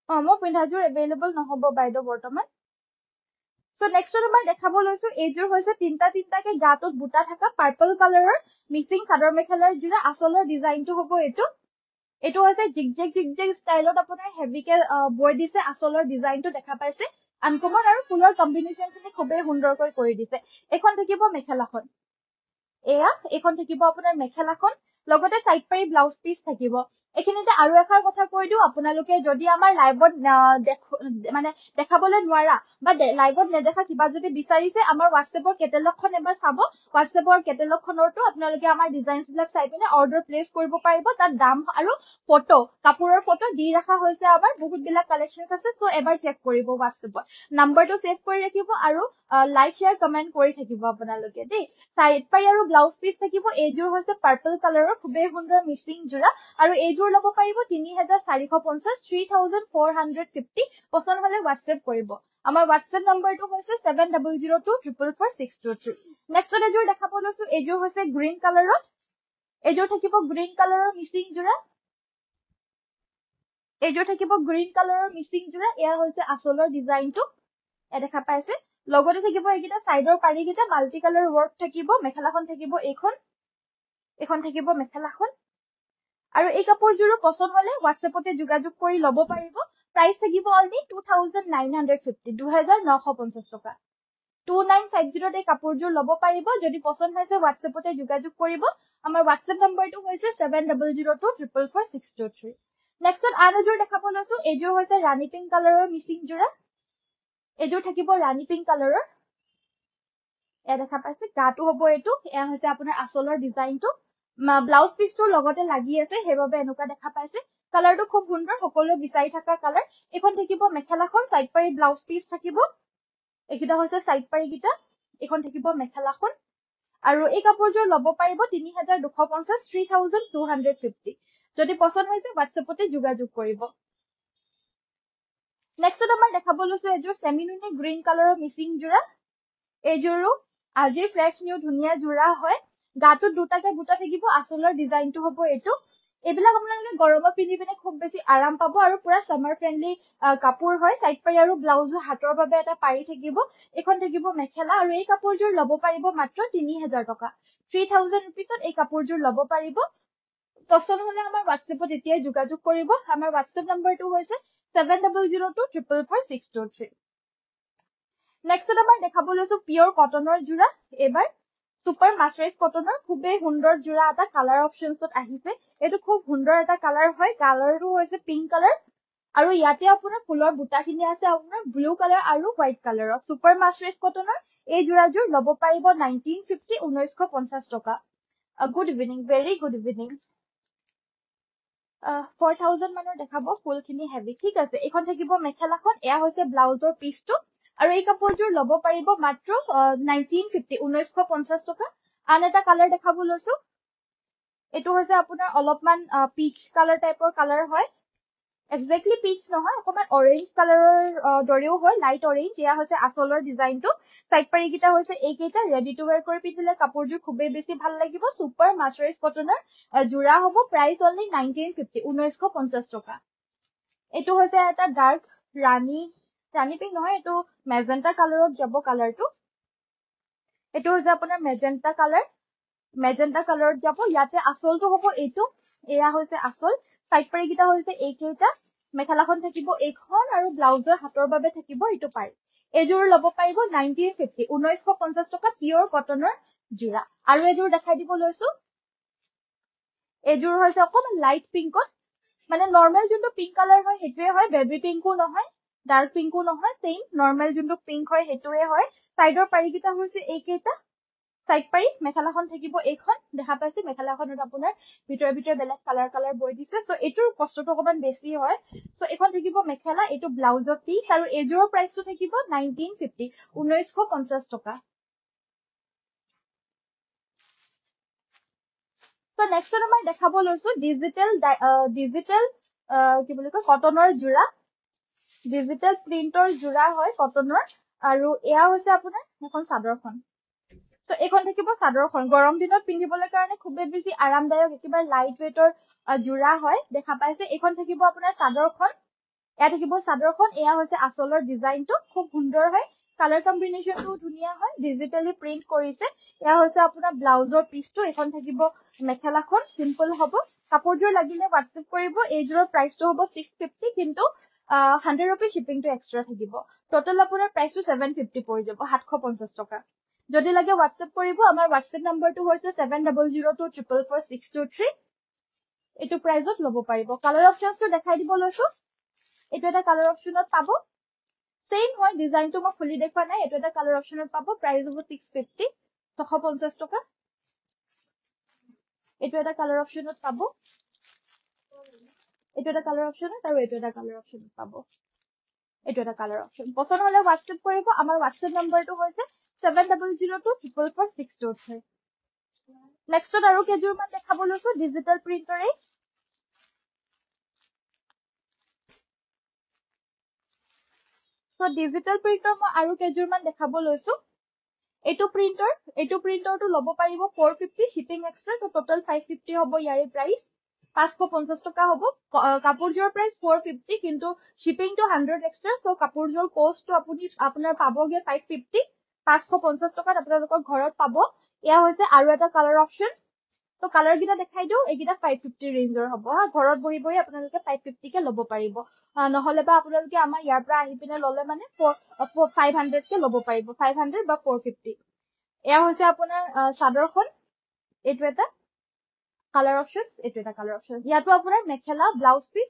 মই পিন্ধাজোৰ এভেইলেবল নহব বাইদেউ বৰ্তমান সো নেক্সট আমাৰ দেখাব লৈছো এইজোৰ হৈছে তিনটাকে গাটোত বুটা থকা পাৰ্পল কালাৰৰ মিক্সিং চাদৰ মেখেলাৰ জোৰা আসলৰ ডিজাইনটো হ'ব এটো হৈছে জিগজেগ ষ্টাইলত আপোনাৰ হেভিকে বয় দিছে আসলৰ ডিজাইনটো দেখা পাইছে আনকমন আৰু ফুলৰ কম্বিনেশনখিনি খুবেই সুন্দৰকৈ কৰি দিছে এখন থাকিব মেখেলাখন এখন থাকিব আপোনাৰ মেখেলাখন লগতে সাইড পাৰি ব্লাউজ পিস থাকিব এখিনিতে আৰু এখাৰ কথা কৈ দিও আপোনালোকে যদি আমাৰ লাইভত মানে দেখাবলৈ নোৱাৰা বা লাইভত নেদেখা কিবা যদি বিচাৰিছে আমাৰ WhatsAppৰ কেটেলগখন এবাৰ চাব WhatsAppৰ কেটেলগখনৰটো আপোনালোকে আমাৰ ডিজাইনছ বিলাক চাই পিনে অৰ্ডাৰ প্লেস কৰিব পাৰিব তাত দাম আৰু ফটো কাপোৰৰ ফটো দি ৰাখা হৈছে আমাৰ বহুত বিলাক কালেকশনছ আছে সো এবাৰ চেক কৰিব WhatsAppত নম্বৰটো সেভ কৰি ৰাখিব আৰু লাইক শেয়াৰ কমেন্ট কৰি থাকিব আপোনালোকে দেই সাইড পাৰি আৰু ব্লাউজ পিস থাকিব এইজোৰ হৈছে পাৰ্পল কালাৰৰ খুবেই সুন্দৰ মিচিং জোৰা আৰু এইযোৰ ল'ব পাৰিব 3450 3450 পছন্দ হলে WhatsApp কৰিব আমাৰ WhatsApp নম্বৰটো হৈছে 7002444623 নেক্সট এযোৰ দেখাব লৈছো এইযোৰ হৈছে গ্ৰীণ কালাৰত এইযোৰ থাকিব গ্ৰীণ কালাৰৰ মিচিং জোৰা এইযোৰ থাকিব গ্ৰীণ কালাৰৰ মিচিং জোৰা এয়া হৈছে আচলৰ ডিজাইনটো এ দেখা পাইছে লগতে থাকিব এইকিটা সাইডৰ পাৰিকিটা মাল্টি কালাৰ ওয়াৰ্ক থাকিব মেখেলাখন থাকিব এখন থাকিব মেখেলাখন আৰু এই কাপোৰযোৰ পছন্দ হলে WhatsAppতে যোগাযোগ কৰি লব পাৰিব প্ৰাইস থাকিব অনলি 2950 2950 টকা 2950 এই কাপোৰযোৰ লব পাৰিব যদি পছন্দ হৈছে WhatsAppতে যোগাযোগ কৰিব আমাৰ WhatsApp নম্বৰটো হৈছে 7002444623 নেক্সট আন এযোৰ দেখাব লৈছো এইযোৰ হৈছে ৰাণী পিংক কালাৰৰ মিচিং জোৰা এইযোৰ থাকিব ৰাণী পিংক কালাৰৰ এ দেখা পাইছে গাটো হ'ব এইটো এয়া হৈছে আপোনাৰ আচলৰ ডিজাইনটো ব্লাউজ পিসটোৰ লগতে লাগি আছে হেবাবে এনেকুৱা দেখা পাইছে কালাৰটো খুব সুন্দৰ সকলো বিচাৰি থকা কালাৰ এখন থাকিব মেখেলাখন সাইড পাৰি ব্লাউজ পিস থাকিব একিটা হৈছে সাইড পাৰি কিটা এখন থাকিব মেখেলাখন আৰু এই কাপোৰযোৰ লব পাৰিব 3250 3250 যদি পছন্দ হৈছে WhatsAppতে যোগাযোগ কৰিব নেক্সট আমাৰ দেখাব লৈছো এযোৰ সেমিনুনি গ্ৰীণ কালাৰৰ মিচিং জোৰা এইযোৰো আজি ফ্ৰেশ নিউ ধুনিয়া জোৰা হয় গাটো দুটাকে বুটা থাকিব আচলৰ ডিজাইনটো হ'ব এইটো এইবিলাক আপোনালোকে গৰমত পিন্ধি পিনে খুব বেছি আৰাম পাব আৰু পুৰা সামাৰ ফ্ৰেন্ডলি কাপোৰ হয় সাইড পাৰি আৰু ব্লাউজো হাতৰ বাবে এটা পাৰি থাকিব এখন থাকিব মেখেলা আৰু এই কাপোৰযোৰ লব পাৰিব মাত্ৰ 3000 টকা 3000 रुपीसত এই কাপোৰযোৰ লব পাৰিব পছন্দ হলে আমাৰ WhatsAppত এতিয়াই যোগাযোগ কৰিব আমাৰ WhatsApp নম্বৰটো হৈছে 7002444623 নেক্সট আমাৰ দেখাব লৈছো পিওৰ কটনৰ জোৰা এবাৰ সুপাৰ মাস্টাৰাইজ কটনৰ খুবেই সুন্দৰ জোৰা এটা কালাৰ অপশনছত আহিছে এটো খুব সুন্দৰ এটা কালাৰ হয় কালাৰটো হৈছে পিংক কালাৰ আৰু ইয়াতে আপোনাৰ ফুলৰ বুটাখিনি আছে আপোনাৰ ব্লু কালাৰ আৰু হোৱাইট কালাৰৰ সুপাৰ মাস্টাৰাইজ কটনৰ এই জোৰাযোৰ লব পাৰিব 1950 1950 টকা good evening very good evening 4000 মানৰ দেখাব ফুলখিনি হেভি ঠিক আছে এখন থাকিব মেখেলাখন এয়া হৈছে ব্লাউজৰ পিসটো আৰু এই কাপোৰযোৰ লব পাৰিব মাত্ৰ 1950 1950 টকা আন এটা কালাৰ দেখাব লৈছো এটো হৈছে আপোনাৰ অলপমান পিচ কালাৰ টাইপৰ কালাৰ হয় এক্স্যাক্টলি পিচ নহয় অকমান অৰেঞ্জ কালাৰৰ দৰেও হয় লাইট অৰেঞ্জ এয়া হৈছে আচলৰ ডিজাইনটো সাইড পাৰি কিটা হৈছে এইকেইটা ৰেডি টু ওয়্যাৰ কৰি পিন্ধিলে কাপোৰযোৰ খুবেই বেছি ভাল লাগিব সুপাৰ মাস্টাৰাইজ কটনৰ জোৰা হ'ব প্ৰাইস অনলি 1950 1950 টকা এটো হৈছে এটা ডাৰ্ক ৰাণী পিংক নহয় এটো মেজেন্টা কালাৰত যাব কালাৰটো এটো হৈছে আপোনাৰ মেজেন্টা কালাৰত যাব ইয়াতে আচলটো হ'ব এইটো এয়া হৈছে আচল সাইড পাৰি কিটা হৈছে এইকেইটা মেখেলাখন থাকিব এইখন আৰু ব্লাউজৰ হাতৰ বাবে থাকিব এইটো পাই এযোৰ লব পাৰিব 1950 1950 টকা পিওৰ কটনৰ জোৰা আৰু এযোৰ দেখাই দিব লৈছো এযোৰ হৈছে অকমান লাইট পিংকত মানে নৰমাল যোনটো পিংক কালাৰ হয় হেতুৱে হয় বেবি পিংকো নহয় ডাৰ্ক পিংকো নহয় সেম নৰমাল যোনটো পিংক হয় হেতুৱে হয় সাইডৰ পাৰি কিটা হৈছে এইকেইটা সাইড পাৰি মেখেলাখন থাকিব এইখন দেখা পাইছে মেখেলাখনত আপোনাৰ ভিতৰে বেলেগ কালাৰ বৈ দিছে সো এটোৰ কষ্টটো অকমান বেছি হয় সো এখন থাকিব মেখেলা এটো ব্লাউজৰ পিস আৰু এযোৰৰ প্ৰাইসটো থাকিব 1950 1950 টকা সো নেক্সট আমাৰ দেখাব লৈছো ডিজিটেল কি বুলি কয় কটনৰ জোৰা ডিজিটেল প্ৰিন্টৰ জোৰা হয় কটনৰ আৰু এয়া হৈছে আপোনাৰ এখন চাদৰখন সো এখন থাকিব চাদৰখন গৰম দিনত পিন্ধিবলৈ কাৰণে খুবেই বেছি আৰামদায়ক একেবাৰে লাইট ওয়েটৰ জোৰা হয় দেখা পাইছে এখন থাকিব আপোনাৰ চাদৰখন এয়া থাকিব চাদৰখন এয়া হৈছে আচলৰ ডিজাইনটো খুব সুন্দৰ হয় কালাৰ কম্বিনেশনটো ধুনিয়া হয় ডিজিটালি প্ৰিন্ট কৰিছে এয়া হৈছে আপোনাৰ ব্লাউজৰ পিসটো এখন থাকিব মেখেলাখন সিম্পল হ'ব কাপোৰযোৰ লাগিলে WhatsApp কৰিব এইযোৰৰ প্ৰাইসটো হ'ব 650 কিন্তু 100 रुपीस শিপিংটো এক্সট্ৰা থাকিব টোটাল আপোনাৰ প্ৰাইসটো 750 পৰি যাব 750 টকা যদি লাগে WhatsApp কৰিব আমাৰ WhatsApp নম্বৰটো হৈছে 7002444623 এটো প্ৰাইসত লব পাৰিব কালাৰ অপশনটো দেখাই দিব লৈছো এটো এটা কালাৰ অপশনত পাব সেম হয় ডিজাইনটো মই খুলি দেখুৱা নাই এটো এটা কালাৰ অপশনত পাব প্ৰাইস হ'ব 650 650 টকা এটো এটা কালাৰ অপশনত পাব এটো এটা কালাৰ অপশনত আৰু এটো এটা কালাৰ অপশনত পাব এটো এটা কালাৰ অপশন পছন্দ হলে WhatsApp কৰিব আমাৰ WhatsApp নম্বৰটো হৈছে 7002444623 নেক্সটত আৰু কেইযোৰমান দেখাব লৈছো ডিজিটেল প্ৰিণ্টৰে সো ডিজিটেল প্ৰিণ্টৰ মই আৰু কেইযোৰমান দেখাব লৈছো এইটো প্ৰিণ্টৰটো ল'ব পাৰিব 450 শিপিং এক্সট্ৰা তো টোটাল 550 হ'ব ইয়াৰে প্ৰাইস 550 টকা হ'ব কাপোৰযোৰৰ প্ৰাইস 450 কিন্তু শিপিংটো 100 এক্সট্ৰা সো কাপোৰযোৰ কষ্টটো আপোনাৰ পাবগে 550 550 টকাত আপোনালোকৰ ঘৰত পাব এয়া হৈছে আৰু এটা কালাৰ অপচন তো কালাৰ গিটা দেখাই দিও এগিটা 550 ৰেঞ্জৰ হ'ব ঘৰত বহি বহি আপোনালোকে 550 কে ল'ব পাৰিব নহলে বা আপোনালোকে আমাৰ ইয়াৰ পৰা আহি পিনে ল'লে মানে 500 কে ল'ব পাৰিব 500 বা 450 এয়া হৈছে আপোনাৰ চাদৰখন এইটো এটা কালাৰ অপচনস এইটো এটা কালাৰ অপচন ইয়াতো আপোনাৰ মেখেলা ব্লাউজ পিস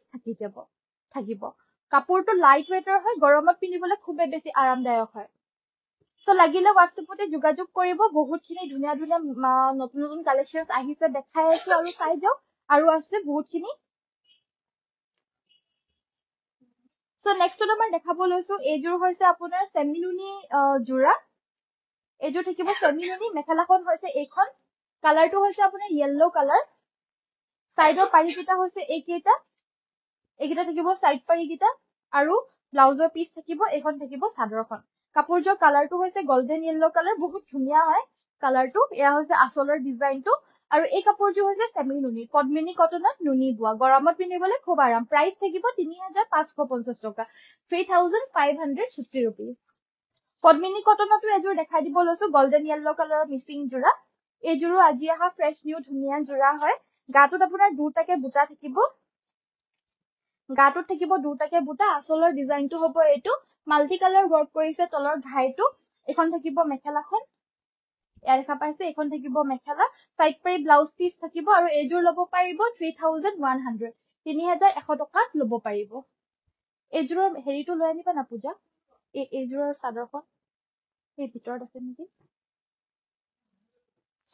থাকিব কাপোৰটো লাইট ওয়েটৰ হয় গৰমত পিন্ধিবলৈ খুবেই বেছি আৰামদায়ক হয় সো লাগিলে WhatsAppতে যোগাযোগ কৰিব বহুতখিনি ধুনীয়া ধুনীয়া নতুন নতুন কালেকশনস আহিছে দেখাই আছো আৰু চাই যাও আৰু আছে বহুতখিনি সো নেক্সটত আমাৰ দেখাব লৈছো এইযোৰ হৈছে আপোনাৰ সেমিনুনি জোৰা এইযোৰ থাকিব সেমিনুনি মেখেলাখন হৈছে এইখন কালাৰটো হৈছে আপোনাৰ yellow কালাৰ সাইডৰ পাৰি কিটা হৈছে এইকেইটা থাকিব সাইড পাৰি কিটা আৰু ব্লাউজৰ পিস থাকিব এইখন থাকিব চাদৰখন কাপোৰযোৰ কালাৰটো হৈছে গোল্ডেন yellow কালাৰ বহুত ধুনীয়া হয় কালাৰটো এয়া হৈছে আচলৰ ডিজাইনটো আৰু এই কাপোৰযোৰ হৈছে সেমিনুনি পদ্মিনী কটনত নুনি বোৱা গৰমত পিন্ধিবলৈ খুব আৰাম প্ৰাইস থাকিব 3550 টকা 3550 rupees পদ্মিনী কটনতো এযোৰ দেখাই দিব লৈছো গোল্ডেন yellow কালাৰৰ মিচিং জোৰা এইযোৰো আজি আহা ফ্ৰেশ নিউ ধুনীয়া জোৰা হয় গাটোত আপোনাৰ দুটাকে বুটা থাকিব গাটোত থাকিব দুটাকে বুটা আচলৰ ডিজাইনটো হ'ব এইটো মাল্টি কালাৰ ওয়াৰ্ক কৰিছে তলৰ ঘাইটো এখন থাকিব মেখেলাখন এয়া দেখা পাইছে এখন থাকিব মেখেলা সাইড পাৰি ব্লাউজ পিস থাকিব আৰু এইযোৰ ল'ব পাৰিব 3100 3100 টকাত ল'ব পাৰিব এইযোৰৰ হেৰিটো লৈ আনিবা না পূজা এইযোৰৰ চাদৰখন এই ভিতৰত আছে নেকি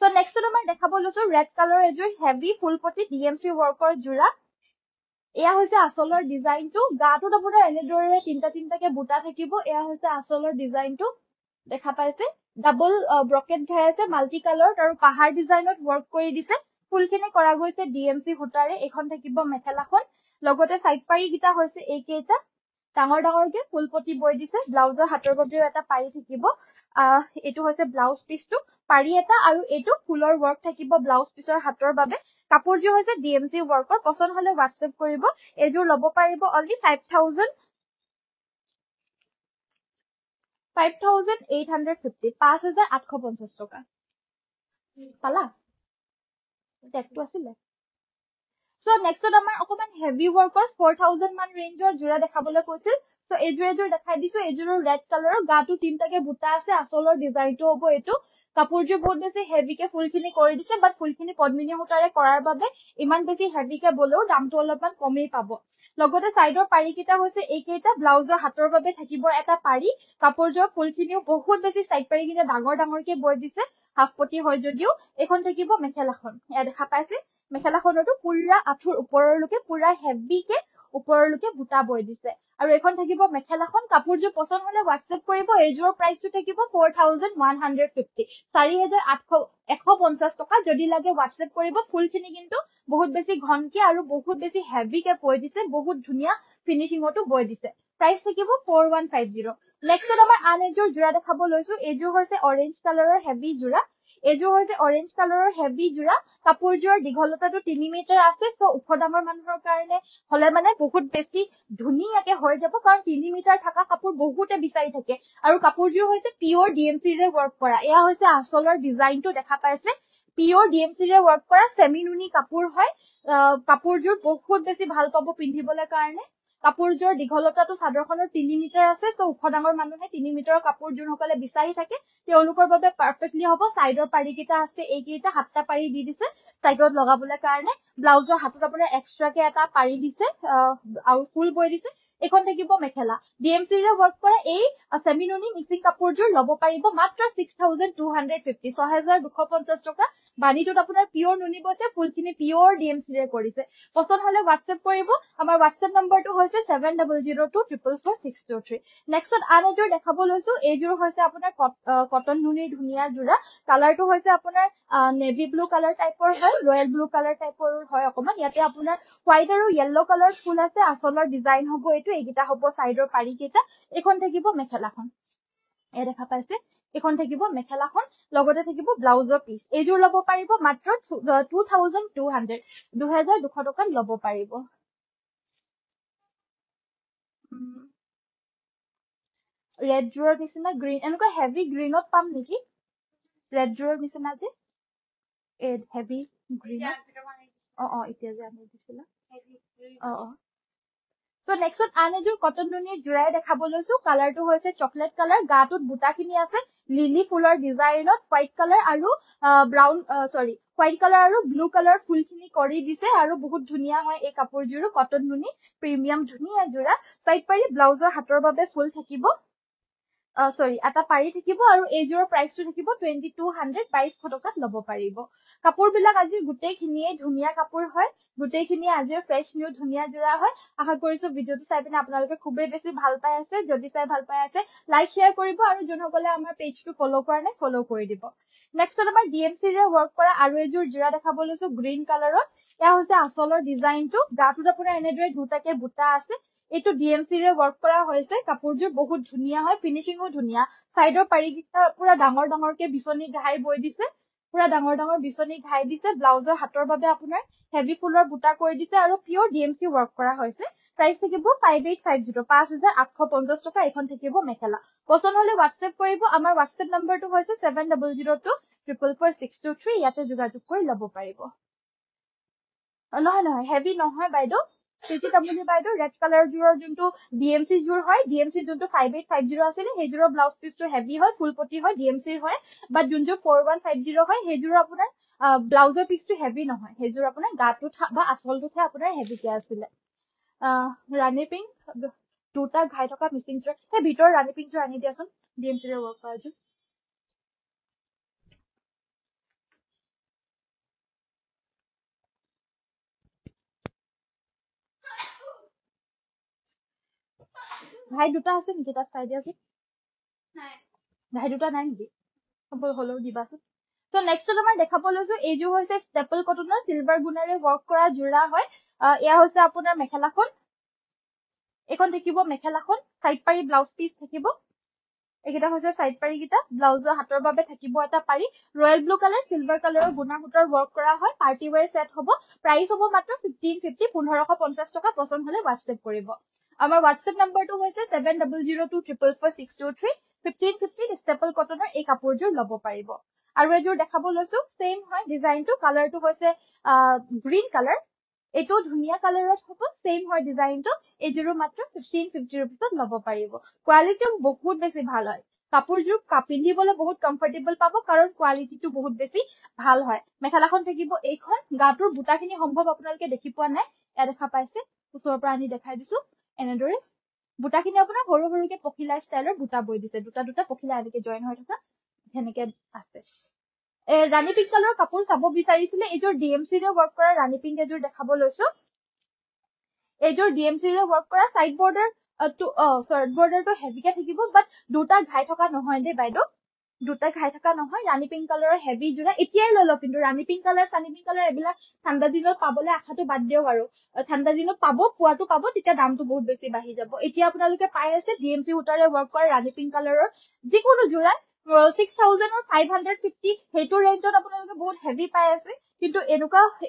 সো নেক্সটত আমাৰ দেখাব লৈছো ৰেড কালাৰ এযোৰ হেভি ফুলপটি DMC ওয়াৰ্কৰ জোৰা এয়া হৈছে আচলৰ ডিজাইনটো গাটোত আপোনাৰ এনেদৰে তিনটাকে বুটা থাকিব এয়া হৈছে আচলৰ ডিজাইনটো দেখা পাইছে ডাবল ব্ৰকেট ঘাই আছে মাল্টি কালাৰ আৰু পাহাৰ ডিজাইনত ওয়াৰ্ক কৰি দিছে ফুলখিনি কৰা গৈছে DMC সূতাৰে এখন থাকিব মেখেলাখন লগতে সাইড পাৰি গিটা হৈছে এইকেইটা ডাঙৰকে ফুলপটি বৈ দিছে ব্লাউজৰ হাতৰ বাবেও এটা পাৰি থাকিব এইটো হৈছে ব্লাউজ পিসটো পাৰি এটা আৰু এইটো ফুলৰ ওয়াৰ্ক থাকিব ব্লাউজ পিসৰ হাতৰ বাবে কাপোৰযোৰ হৈছে DMC ওয়াৰ্কৰ পছন্দ হলে WhatsApp কৰিব এইযোৰ ল'ব পাৰিব অনলি 5850 5850 টকা পালা টেগটো আছিলে সো নেক্সটত আমাৰ অকমান হেভি ওয়াৰ্কৰ 4000 মান ৰেঞ্জৰ জোৰা দেখাবলৈ কৈছিল সো এইযোৰ দেখাই দিছো এইযোৰৰ ৰেড কালাৰৰ গাটো তিনটাকে বুটা আছে আচলৰ ডিজাইনটো হ'ব এইটো কাপোৰযোৰ বহুত বেছি হেভিকে ফুলখিনি কৰি দিছে বাট ফুলখিনি পদ্মিনী সূতাৰে কৰাৰ বাবে ইমান বেছি হেভিকে বলেও দামটো অলপমান কমেই পাব লগতে সাইডৰ পাৰি কিটা হৈছে এইকেইটা ব্লাউজৰ হাতৰ বাবে থাকিব এটা পাৰি কাপোৰযোৰ ফুলখিনিও বহুত বেছি সাইড পাৰি কিটা ডাঙৰকে বৈ দিছে হাফপটি হয় যদিও এখন থাকিব মেখেলাখন এয়া দেখা পাইছে মেখেলাখনতো পুৰা আঁঠুৰ ওপৰলৈকে পুৰা হেভিকে ওপৰলৈকে বুটা বৈ দিছে আৰু এখন থাকিব মেখেলাখন কাপোৰযোৰ পছন্দ হলে WhatsApp কৰিব এইযোৰৰ প্ৰাইসটো থাকিব 4150 4850 টকা যদি লাগে WhatsApp কৰিব ফুলখিনি কিন্তু বহুত বেছি ঘনকে আৰু বহুত বেছি হেভিকে বৈ দিছে বহুত ধুনীয়া ফিনিশিংতো বৈ দিছে প্ৰাইস থাকিব 4150 নেক্সটত আমাৰ আন এযোৰ জোৰা দেখাব লৈছো এইযোৰ হৈছে অৰেঞ্জ কালাৰৰ হেভি জোৰা এইযোৰ হৈছে অৰেঞ্জ কালাৰৰ হেভি জোৰা কাপোৰযোৰৰ দীঘলতাটো 3 মিটাৰ আছে সো ওখ ডাঙৰ মানুহৰ কাৰণে হলে মানে বহুত বেছি ধুনীয়াকে হৈ যাব কাৰণ 3 মিটাৰ থকা কাপোৰ বহুতে বিচাৰি থাকে আৰু কাপোৰযোৰ হৈছে পিওৰ DMC ৰে ওয়াৰ্ক কৰা এয়া হৈছে আচলৰ ডিজাইনটো দেখা পাইছে পিওৰ DMC ৰে ওয়াৰ্ক কৰা সেমিনুনি কাপোৰ হয় কাপোৰযোৰ বহুত বেছি ভাল পাব পিন্ধিবলৈ কাৰণে কাপোৰযোৰ দীঘলতাটো চাদৰখনৰ 3 মিটাৰ আছে সো ওখ ডাঙৰ মানুহে 3 মিটাৰৰ কাপোৰ যোনসকলে বিচাৰি থাকে তেওঁলোকৰ বাবে পাৰফেক্টলি হ'ব সাইডৰ পাৰি কিটা আছে এইকেইটা হাতটা পাৰি দি দিছে সাইডত লগাবলৈ কাৰণে ব্লাউজৰ হাতত আপোনাৰ এক্সট্ৰাকে এটা পাৰি দিছে আৰু ফুল বৈ দিছে এখন থাকিব মেখেলা DMC ৰে ওয়াৰ্ক কৰা এই সেমিনুনি মিচিং কাপোৰযোৰ ল'ব পাৰিব মাত্ৰ 6250 6250 টকা বাণীটোত আপোনাৰ পিয়ৰ নুনি বৈছে, ফুলখিনি পিয়ৰ DMC ৰে কৰিছে। পছন্দ হলে হোৱাটছএপ কৰিব। আমাৰ হোৱাটছএপ নম্বৰটো হৈছে 7002444623। নেক্সটত আন এযোৰ দেখাব লৈছো। এইযোৰ হৈছে আপোনাৰ কটন নুনিৰ ধুনীয়া যোৰা। কালাৰটো হৈছে আপোনাৰ নেভি ব্লু কালাৰ টাইপৰ হয়, ৰয়েল ব্লু কালাৰ টাইপৰ হয় অকমান। ইয়াতে আপোনাৰ হোৱাইট আৰু য়েল্লো কালাৰ ফুল আছে। আচলৰ ডিজাইন হ'ব এইটো। এইকেইটা হ'ব চাইডৰ পাৰি কেইটা। এইখন থাকিব মেখেলাখন। এই দেখা পাইছে, এইখন থাকিব মেখেলাখন, লগতে থাকিব ব্লাউজৰ পিচ। এইযোৰ ল'ব পাৰিব মাত্ৰ 2200, 2200 টকাত ল'ব পাৰিব। ৰেড জোৰৰ নিচিনা গ্ৰীণ, এনেকুৱা হেভি গ্ৰীণত পাম নেকি? ৰেড জোৰৰ নিচিনা যে হেভি গ্ৰীণত। এতিয়া যে আনি দিছিলা। So next আন এযোৰ কটন নুনিৰ জোৰাই দেখাব লৈছো। কালাৰটো হৈছে চকলেট কালাৰ। গাটোত বুটাখিনি আছে লিলি ফুলৰ ডিজাইনত। হোৱাইট কালাৰ আৰু হোৱাইট কালাৰ আৰু ব্লু কালাৰ ফুলখিনি কৰি দিছে আৰু বহুত ধুনীয়া হয় এই কাপোৰযোৰো। কটন নুনি প্ৰিমিয়াম ধুনীয়া যোৰা। চাইড পাৰি ব্লাউজৰ হাতৰ বাবে ফুল থাকিব। এটা পাৰি থাকিব আৰু এইযোৰৰ প্ৰাইচটো থাকিব 2200, 2200 টকাত ল'ব পাৰিব। কাপোৰবিলাক আজিৰ গোটেইখিনিয়ে ধুনীয়া কাপোৰ হয়। গোটেইখিনি আজিৰ ফ্ৰেছ নিউ ধুনীয়া যোৰা হয়। আশা কৰিছো ভিডিঅ'টো চাই পিনে আপোনালোকে খুবেই বেছি ভাল পাই আছে। যদি চাই ভাল পাই আছে লাইক শ্বেয়াৰ কৰিব আৰু যোনসকলে আমাৰ পেজটো ফলো কৰা নাই ফলো কৰি দিব। নেক্সটত আমাৰ DMC ৰে ৱৰ্ক কৰা আৰু এযোৰ যোৰা দেখাব লৈছো গ্ৰীণ কালাৰত। এয়া হৈছে আচলৰ ডিজাইনটো। গাটোত আপোনাৰ এনেদৰে দুটাকে বুটা আছে। এইটো DMC ৰে ৱৰ্ক কৰা হৈছে। কাপোৰযোৰ বহুত ধুনীয়া হয়, ফিনিচিঙো ধুনীয়া। চাইডৰ পাৰিকেইটা পুৰা ডাঙৰ ডাঙৰকে বিচনী ঘাই বৈ দিছে। পুৰা ডাঙৰ ডাঙৰ বিচনী ঘাই দিছে। ব্লাউজৰ হাতৰ বাবে আপোনাৰ হেভি ফুলৰ বুটা কৰি দিছে আৰু পিয়ৰ DMC ৱৰ্ক কৰা হৈছে। প্ৰাইচ থাকিব 5850, 5850 টকা। এখন থাকিব মেখেলা। পছন্দ হলে হোৱাটছএপ কৰিব। আমাৰ হোৱাটছএপ নম্বৰটো হৈছে 7002444623। ইয়াতে যোগাযোগ কৰি ল'ব পাৰিব। নহয় হেভি নহয় বাইদেউ। বাইদেউ ৰেড কালাৰ যোৰৰ যোনটো DMC যোৰ হয়, DMC যোনটো 5850 আছিলে সেইযোৰৰ ব্লাউজ পিচটো হেভি হয়, ফুলপটি হয়, DMC হয়। বাট যোনযোৰ 4150 হয় সেইযোৰৰ আপোনাৰ ব্লাউজৰ পিচটো হেভি নহয়। সেইযোৰ আপোনাৰ গাটোত বা আচলটোতহে আপোনাৰ হেভিকে আছিলে। ৰাণী পিংক দুটা ঘাই থকা মিচিং যোৰ। সেই ভিতৰৰ ৰাণী পিংকযোৰ আনি দিয়াচোন। DMC ৰে ৱৰ্ক কৰা যোৰ। ঘাই দুটা আছে নেকি তাত চাই দিয়াচোন। ঘাই দুটা নাই নেকি? হ'লেও দিবাচোন। তো নেক্সটত আমাৰ দেখাব লৈছো এইযোৰ হৈছে ষ্টেপল কটনৰ চিলভাৰ গুণেৰে ৱৰ্ক কৰা যোৰা হয়। এয়া হৈছে আপোনাৰ মেখেলাখন। এইখন থাকিব মেখেলাখন। চাইড পাৰি ব্লাউজ পিচ থাকিব। এইকেইটা হৈছে চাইড পাৰি কেইটা। ব্লাউজৰ হাতৰ বাবে থাকিব এটা পাৰি। ৰয়েল ব্লু কালাৰ চিলভাৰ কালাৰৰ গুণা সূতাৰ ৱৰ্ক কৰা হয়। পাৰ্টি ৱেৰ সেট হ'ব। প্ৰাইচ হ'ব মাত্ৰ 1550, 1550 টকা। পছন্দ হলে হোৱাটছএপ কৰিব। আমাৰ হোৱাটছএপ নম্বৰটো হৈছে 7002444623। 1550 ষ্টেপল কটনৰ এই কাপোৰযোৰ ল'ব পাৰিব। আৰু এযোৰ দেখাব লৈছো সেম হয় ডিজাইনটো। কালাৰটো হৈছে গ্ৰীণ কালাৰ। এইটো ধুনীয়া কালাৰত হ'ব। সেম হয় ডিজাইনটো। এইযোৰো মাত্ৰ 1550 ৰুপিছত ল'ব পাৰিব। কোৱালিটিও বহুত বেছি ভাল হয়। কাপোৰযোৰ পিন্ধিবলৈ বহুত কমফৰ্টেবল পাব কাৰণ কোৱালিটিটো বহুত বেছি ভাল হয়। মেখেলাখন থাকিব এইখন। গাটোৰ বুটাখিনি সম্ভৱ আপোনালোকে দেখি পোৱা নাই। এয়া দেখা পাইছে। ওচৰৰ পৰা আনি দেখাই দিছো। এনেদৰে বুটাখিনি আপোনাৰ সৰু সৰুকে পখিলা ষ্টাইলৰ বুটা বৈ দিছে। দুটা দুটা পখিলা এনেকে জইন হৈ থকা সেনেকে আছে। ৰাণী পিংক কালাৰৰ কাপোৰ চাব বিচাৰিছিলে। এইযোৰ DMC ৰে ৱৰ্ক কৰা ৰাণী পিংক এযোৰ দেখাব লৈছো। এইযোৰ DMC ৰে ৱৰ্ক কৰা। চাইড বৰ্ডাৰটো হেভিকে থাকিব। বাট দুটা ঘাই থকা নহয় দেই বাইদেউ। দুটা ঘাই থকা নহয়। ৰাণী পিংক কালাৰৰ হেভি যোৰা। এতিয়াই লৈ লওক কিন্তু ৰাণী পিংক কালাৰ, চানী পিংক কালাৰ এইবিলাক ঠাণ্ডা দিনত পাবলৈ আশাটো বাদ দিয়ক আৰু। ঠাণ্ডা দিনত পোৱাটো পাব, তেতিয়া দামটো বহুত বেছি বাঢ়ি যাব। এতিয়া আপোনালোকে পাই আছে DMC সূতাৰে ৱৰ্ক কৰা ৰাণী পিংক কালাৰৰ যিকোনো যোৰা 6000 or 550 সেইটো ৰেঞ্জত আপোনালোকে বহুত হেভি পাই আছে। কিন্তু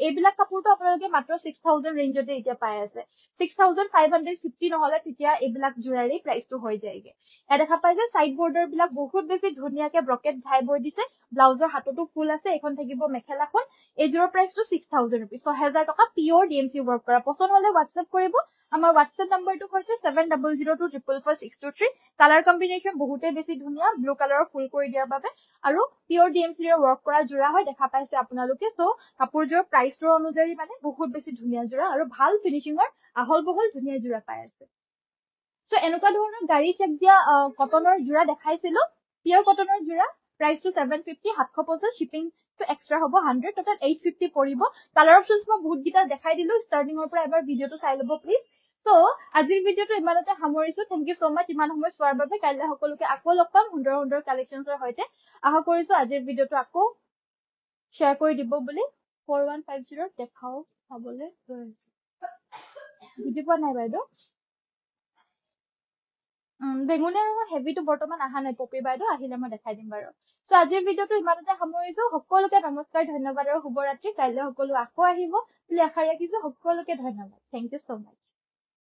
এইবিলাক কাপোৰটো আপোনালোকে মাত্ৰ 6000 ৰেঞ্জতে এতিয়া পাই আছে। 6550 নহলে তেতিয়া এইবিলাক যোৰাৰে প্ৰাইচটো হৈ যায়গে। এয়া দেখা পাই যে চাইড বৰ্ডাৰ বিলাক বহুত বেছি ধুনীয়াকে ব্ৰকেট ঘাই বৈ দিছে। ব্লাউজৰ হাততো ফুল আছে। এইখন থাকিব মেখেলাখন। এইযোৰৰ প্ৰাইচটো 6000 ৰুপিজ, 6000 টকা। পিয়ৰ DMC ৱৰ্ক কৰা। পছন্দ হলে হোৱাটছএপ কৰিব। আমাৰ হোৱাটছএপ নম্বৰটো হৈছে 7002444623। কালাৰ কম্বিনেশ্যন বহুতেই বেছি ধুনীয়া। ব্লু কালাৰৰ ফুল কৰি দিয়াৰ বাবে আৰু পিয়ৰ DMC ৰে ৱৰ্ক কৰা যোৰা হয়। দেখা পাইছে আপোনালোকে। চ' কাপোৰযোৰৰ প্ৰাইচটোৰ অনুযায়ী মানে বহুত বেছি ধুনীয়া যোৰা আৰু ভাল ফিনিচিঙৰ আহল বহল ধুনীয়া যোৰা পাই আছে। চ' এনেকুৱা ধৰণৰ গাড়ী চেক দিয়া কটনৰ যোৰা দেখাইছিলো। পিয়ৰ কটনৰ যোৰা প্ৰাইচটো 750, 750। টো এক্সট্ৰা হ'ব 100 টোটাল 850 পৰিব কালাৰ অপচনছ মই বহুত গিটা দেখাই দিলো ষ্টাৰ্টিংৰ পৰা এবাৰ ভিডিওটো চাই ল'ব প্লিজ সো আজিৰ ভিডিওটো ইমানতে সামৰিছো থ্যাংক ইউ সো মাচ ইমান সময় চোৱাৰ বাবে কাইলৈ সকলোকে আকৌ লগ পাম সুন্দৰ সুন্দৰ কালেকচনছৰ সৈতে আশা কৰিছো আজিৰ ভিডিওটো আকৌ শ্বেয়াৰ কৰি দিব বুলি 4150 দেখাও চাবলৈ গৈ আছো বুজি পোৱা নাই বাইদেউ বেঙুনীয়া ৰঙৰ হেভিটো বৰ্তমান অহা নাই পপি বাইদেউ আহিলে মই দেখাই দিম বাৰু সো আজিৰ ভিডিওটো ইমানতে সামৰিছো সকলোকে নমস্কাৰ ধন্যবাদ আৰু শুভৰাত্ৰি কাইলৈ সকলো আকৌ আহিব বুলি আশা ৰাখিছো সকলোকে ধন্যবাদ থ্যাংক ইউ সো মাচ